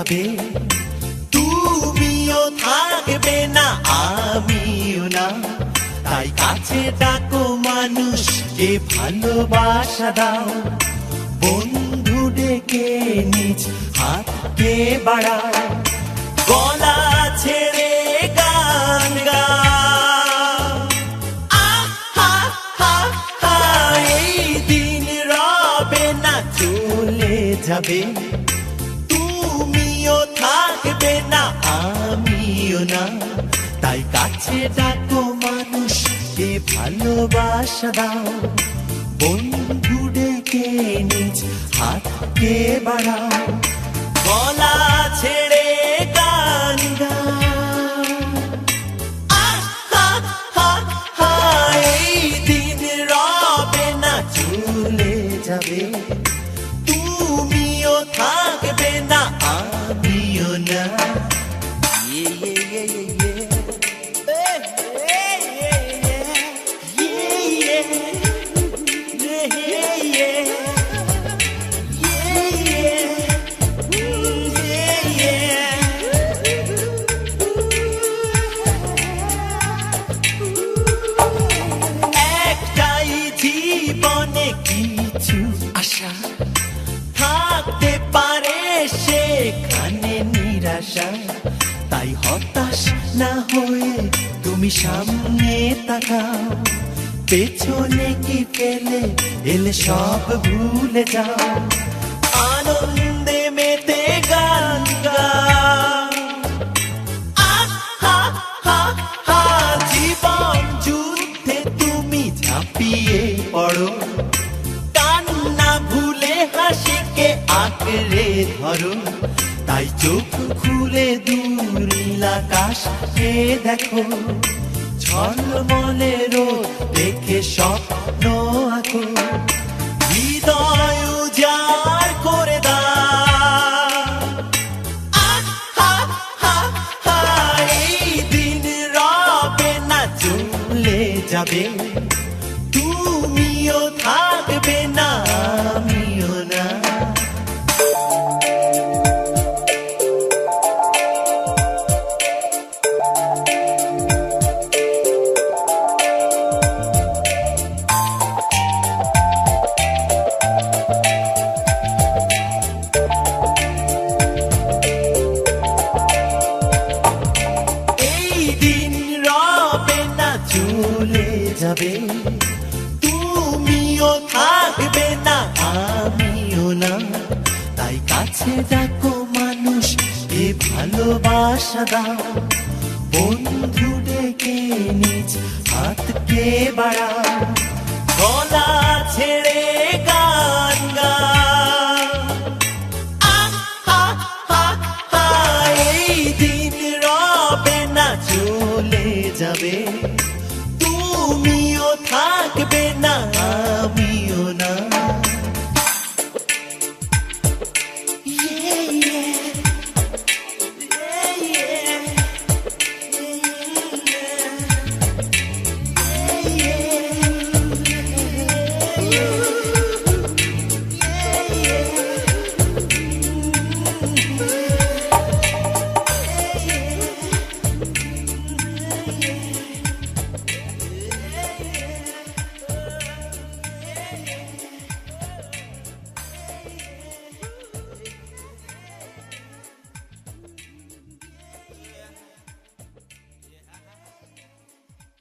যাবে, তুমিও থাকবে না আমিও না। তাই কাছে ডাকো মানুষকে ভালোবাসা দাও, বন্ধু ডেকে নিজ হাতকে বাড়াও, গলা ছেড়ে গান গাও। আহা হা হা, এই দিন রবে না, চলে যাবে, তুমিও থাকবে না আমিও না। তাই কাছে ডাকো মানুষকে ভালোবাসা দাও, বন্ধু ডেকে নিজ হাতকে বাড়াও, গলা ছেড়ে গান গাও। আহা হা হা, এই দিন রবে না, চলে যাবে, তুমিও থাকবে না আমিও না। একটাই জীবনে কিছু আশা থাকতে পারে, সেখানে নিরাশা। তাই হতাশ না হয়ে তুমি সামনে তাকাও, পেছনে কি ফেলে এলে সব ভুলে যাও, আনন্দে মেতে গান গাও। আহা হা হা, জীবন যুদ্ধে তুমি ঝাঁপিয়ে পড়ো, কান্না ভুলে হাসিকে আঁকড়ে ধরো। তাই চোখ খুলে দূর নীল আকাশকে দেখো, ঝলমলে রোদ দেখে স্বপ্ন আঁকো, হৃদয় উজাড় করে দাও। আহা হা হা, এই দিন রবে না, চলে যাবে, তুমিও থাকবে না আমিও না। চলে যাবে, তুমিও থাকবে না আমিও না। তাই কাছে ডাকো মানুষকে ভালোবাসা দাও, বন্ধু ডেকে নিজ হাতকে বাড়াও,